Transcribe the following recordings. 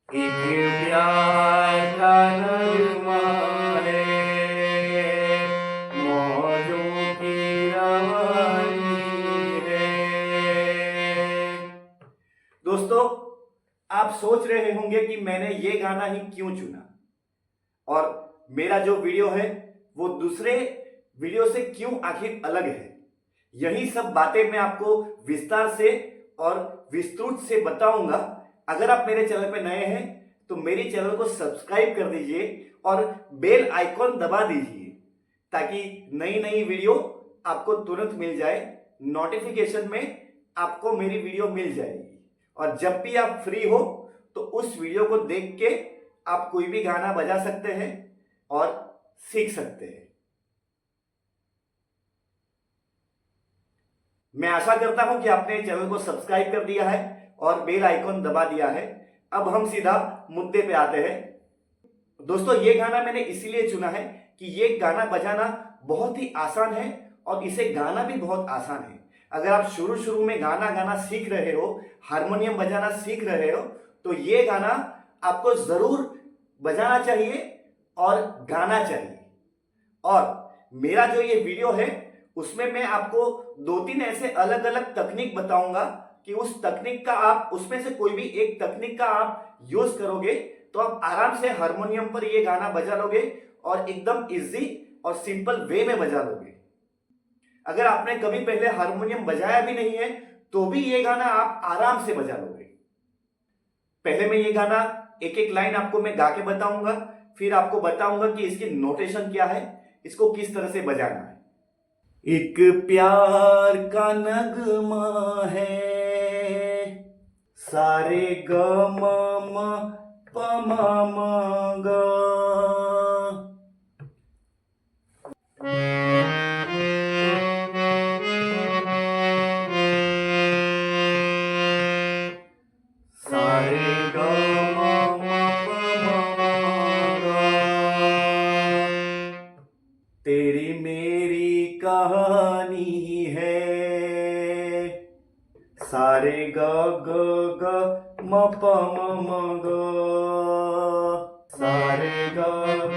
एक प्यार का नगमा है, मौजों की रवानी है। दोस्तों, आप सोच रहे होंगे कि मैंने ये गाना ही क्यों चुना और मेरा जो वीडियो है वो दूसरे वीडियो से क्यों आखिर अलग है। यही सब बातें मैं आपको विस्तार से और विस्तृत से बताऊंगा। अगर आप मेरे चैनल पर नए हैं तो मेरे चैनल को सब्सक्राइब कर दीजिए और बेल आइकॉन दबा दीजिए ताकि नई नई वीडियो आपको तुरंत मिल जाए। नोटिफिकेशन में आपको मेरी वीडियो मिल जाएगी और जब भी आप फ्री हो तो उस वीडियो को देख के आप कोई भी गाना बजा सकते हैं और सीख सकते हैं। मैं आशा करता हूं कि आपने चैनल को सब्सक्राइब कर दिया है और बेल आइकॉन दबा दिया है। अब हम सीधा मुद्दे पे आते हैं। दोस्तों, ये गाना मैंने इसीलिए चुना है कि ये गाना बजाना बहुत ही आसान है और इसे गाना भी बहुत आसान है। अगर आप शुरू शुरू में गाना गाना सीख रहे हो, हारमोनियम बजाना सीख रहे हो, तो ये गाना आपको जरूर बजाना चाहिए और गाना चाहिए। और मेरा जो ये वीडियो है उसमें मैं आपको दो तीन ऐसे अलग अलग तकनीक बताऊंगा कि उस तकनीक का आप उसमें से कोई भी एक तकनीक का आप यूज करोगे तो आप आराम से हारमोनियम पर ये गाना बजा लोगे और एकदम इजी और सिंपल वे में बजा लोगे। अगर आपने कभी पहले हारमोनियम बजाया भी नहीं है तो भी ये गाना आप आराम से बजा लोगे। पहले मैं ये गाना एक एक लाइन आपको मैं गा के बताऊंगा, फिर आपको बताऊंगा कि इसकी नोटेशन क्या है, इसको किस तरह से बजाना है। एक प्यार का नगमा है, सारे ग म म प म म ग। सारे ग म म प म म ग। तेरी मेरी कहानी है, सारे ग ग ग म प म म ग। सारे ग ग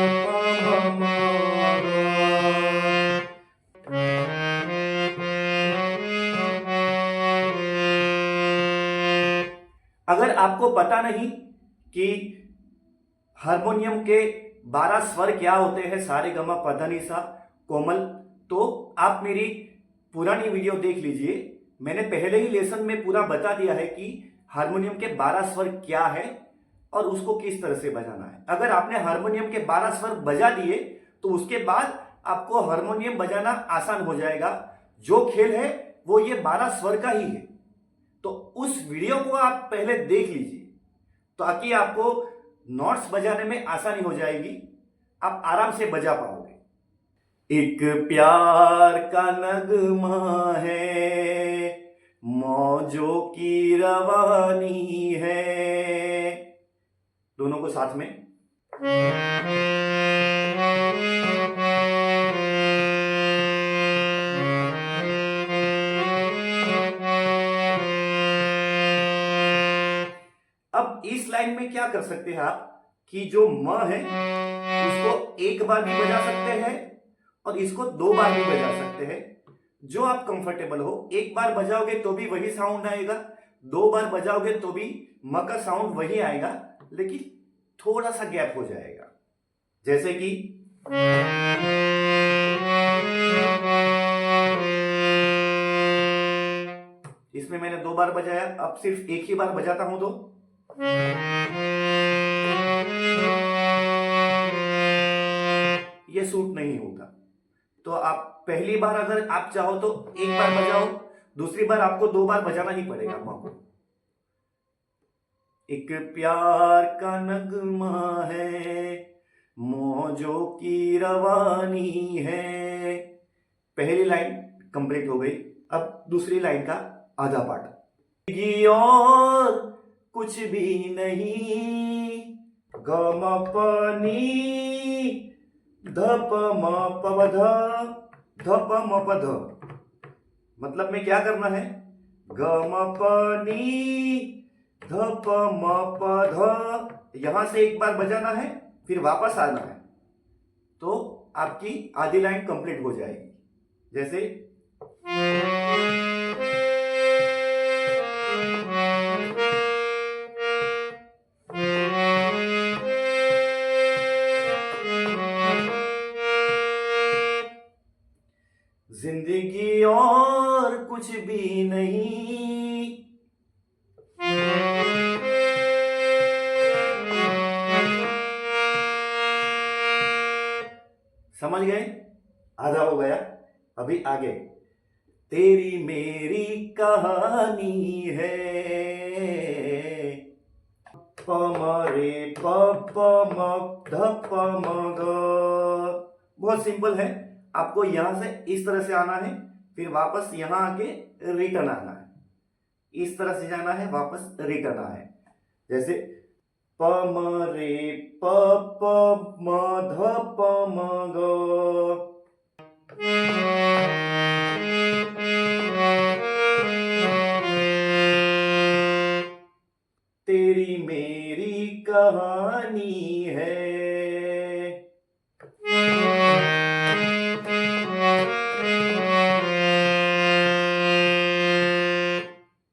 म प म म ग। अगर आपको पता नहीं कि हारमोनियम के 12 स्वर क्या होते हैं, सारे गमा पधनी सा कोमल, तो आप मेरी पुरानी वीडियो देख लीजिए। मैंने पहले ही लेसन में पूरा बता दिया है कि हारमोनियम के 12 स्वर क्या है और उसको किस तरह से बजाना है। अगर आपने हारमोनियम के 12 स्वर बजा दिए तो उसके बाद आपको हारमोनियम बजाना आसान हो जाएगा। जो खेल है वो ये 12 स्वर का ही है। तो उस वीडियो को आप पहले देख लीजिए ताकि आपको नोट्स बजाने में आसानी हो जाएगी, आप आराम से बजा पाओगे। एक प्यार का नगमा है, मौजों की रवानी है। दोनों को साथ में। अब इस लाइन में क्या कर सकते हैं आप कि जो म है उसको एक बार भी बजा सकते हैं और इसको दो बार भी बजा सकते हैं, जो आप कंफर्टेबल हो। एक बार बजाओगे तो भी वही साउंड आएगा, दो बार बजाओगे तो भी म का साउंड वही आएगा, लेकिन थोड़ा सा गैप हो जाएगा। जैसे कि इसमें मैंने दो बार बजाया, अब सिर्फ एक ही बार बजाता हूं तो ये सूट नहीं होगा। तो आप पहली बार अगर आप चाहो तो एक बार बजाओ, दूसरी बार आपको दो बार बजाना ही पड़ेगा मां को। एक प्यार का नगमा है, मौजों की रवानी है। पहली लाइन कंप्लीट हो गई। अब दूसरी लाइन का आधा पार्ट। ये और कुछ भी नहीं, ग म प नी ध प म प ध ध प म प ध। मतलब में क्या करना है, ग म प नी ध प म प ध, यहां से एक बार बजाना है, फिर वापस आना है, तो आपकी आधी लाइन कंप्लीट हो जाएगी। जैसे जिंदगी और कुछ भी नहीं, समझ गए? आधा हो गया। अभी आगे, तेरी मेरी कहानी है, प म रे प प म ध प म ग। बहुत सिंपल है। आपको यहां से इस तरह से आना है, फिर वापस यहां आके रिटर्न आना है, इस तरह से जाना है, वापस रिटर्न आना है। जैसे प म रे प प म ध प म ग। तेरी मेरी कहानी है।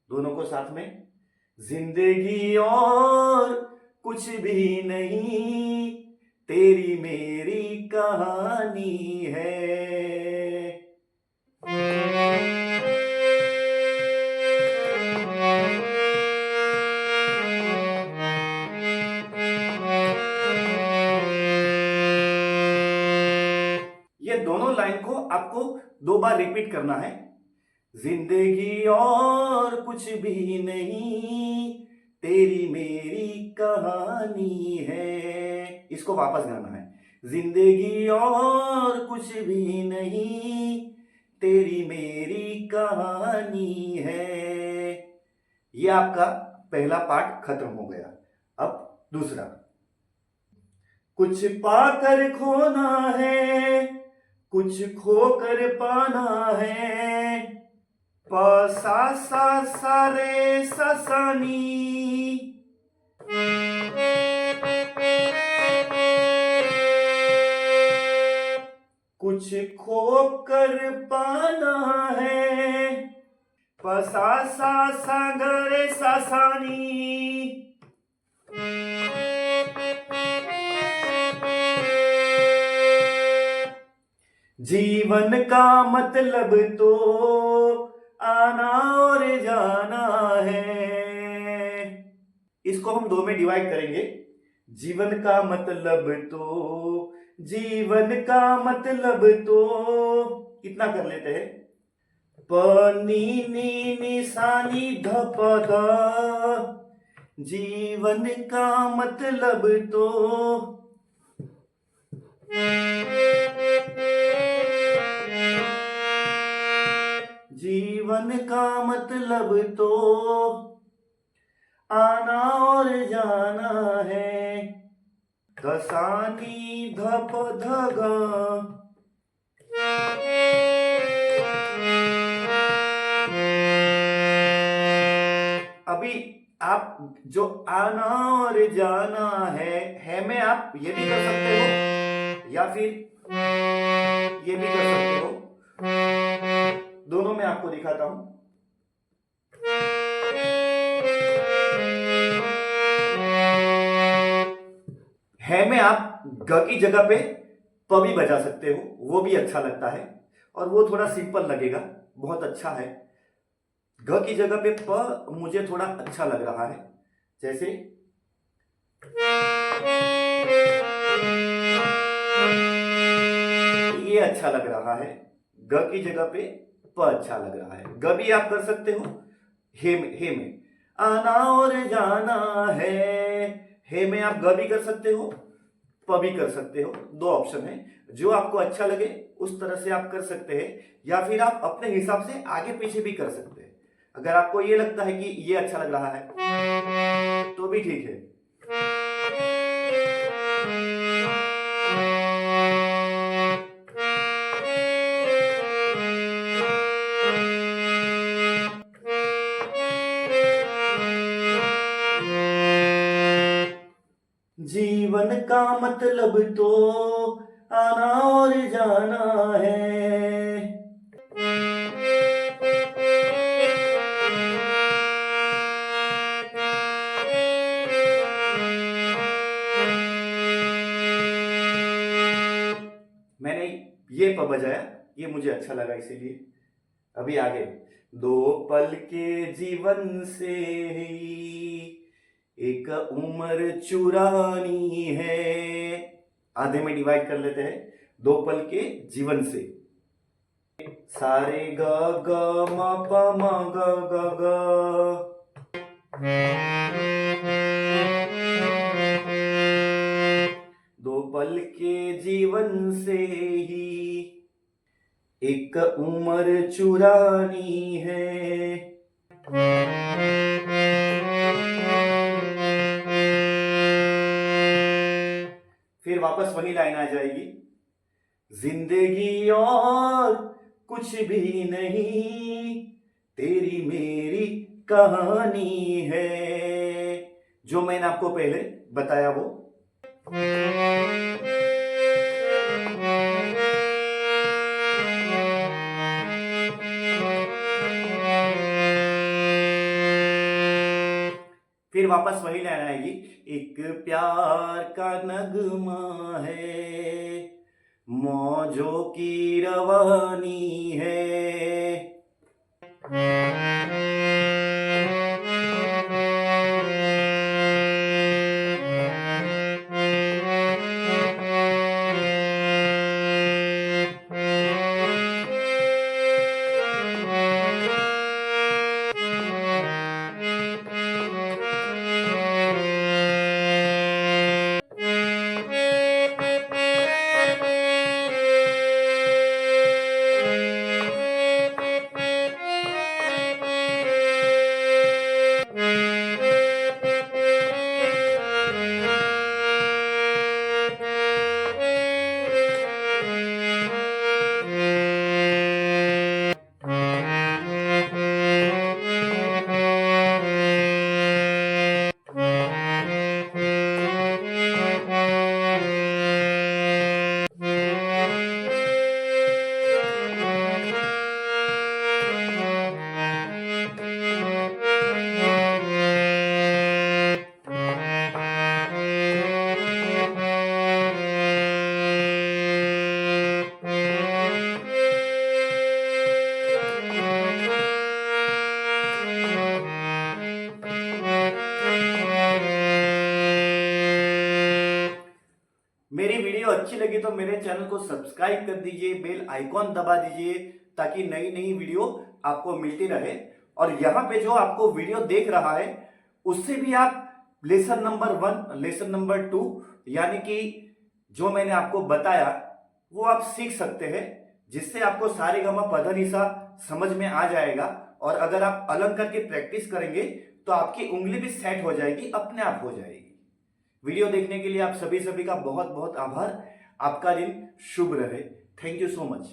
दोनों को साथ में, जिंदगी और कुछ भी नहीं, तेरी मेरी कहानी है। ये दोनों लाइन को आपको 2 बार रिपीट करना है। जिंदगी और कुछ भी नहीं, तेरी मेरी कहानी है। इसको वापस गाना है। जिंदगी और कुछ भी नहीं, तेरी मेरी कहानी है। ये आपका पहला पार्ट खत्म हो गया। अब दूसरा, कुछ पाकर खोना है, कुछ खोकर पाना है, प सा सा सा रे सा सा नी। कुछ खोकर पाना है, प सा सा सा ग रे सा सा नी। जीवन का मतलब तो आना और जाना है। इसको हम 2 में डिवाइड करेंगे। जीवन का मतलब तो, जीवन का मतलब तो, इतना कर लेते हैं। प नी नी नी सा नी ध प ध, जीवन का मतलब तो, जीवन का मतलब तो आना और जाना है। कसानी धप धगा। अभी आप जो आना और जाना है में आप ये भी कर सकते हो या फिर ये भी कर सकते हो। दोनों में आपको दिखाता हूं। है में आप ग की जगह पे प भी बजा सकते हो, वो भी अच्छा लगता है और वो थोड़ा सिंपल लगेगा, बहुत अच्छा है। ग की जगह पे प मुझे थोड़ा अच्छा लग रहा है। जैसे ये अच्छा लग रहा है, ग की जगह पे प अच्छा लग रहा है। ग भी आप कर सकते हो हे में आना और जाना है। हे में आप ग भी कर सकते हो, प भी कर सकते हो। 2 ऑप्शन है, जो आपको अच्छा लगे उस तरह से आप कर सकते हैं, या फिर आप अपने हिसाब से आगे पीछे भी कर सकते हैं। अगर आपको ये लगता है कि ये अच्छा लग रहा है तो भी ठीक है। जीवन का मतलब तो आना और जाना है। मैंने ये बजाया, ये मुझे अच्छा लगा इसीलिए। अभी आगे, दो पल के जीवन से ही एक उम्र चुरानी है। आधे में डिवाइड कर लेते हैं, दो पल के जीवन से। सारे ग ग म प म ग ग ग। दो पल के जीवन से ही एक उम्र चुरानी है। फिर वापस वही लाइन आ जाएगी, जिंदगी और कुछ भी नहीं, तेरी मेरी कहानी है। जो मैंने आपको पहले बताया वो। फिर वापस वही लाइन आएगी, एक प्यार का नगमा है, मौजों की रवानी है। मेरी वीडियो अच्छी लगी तो मेरे चैनल को सब्सक्राइब कर दीजिए, बेल आइकॉन दबा दीजिए ताकि नई नई वीडियो आपको मिलती रहे। और यहाँ पे जो आपको वीडियो देख रहा है उससे भी आप लेसन नंबर 1, लेसन नंबर 2 यानी कि जो मैंने आपको बताया वो आप सीख सकते हैं, जिससे आपको सारेगामा पधनिसा समझ में आ जाएगा। और अगर आप अलग करके प्रैक्टिस करेंगे तो आपकी उंगली भी सेट हो जाएगी, अपने आप हो जाएगी। वीडियो देखने के लिए आप सभी का बहुत बहुत आभार। आपका दिन शुभ रहे। Thank you so much.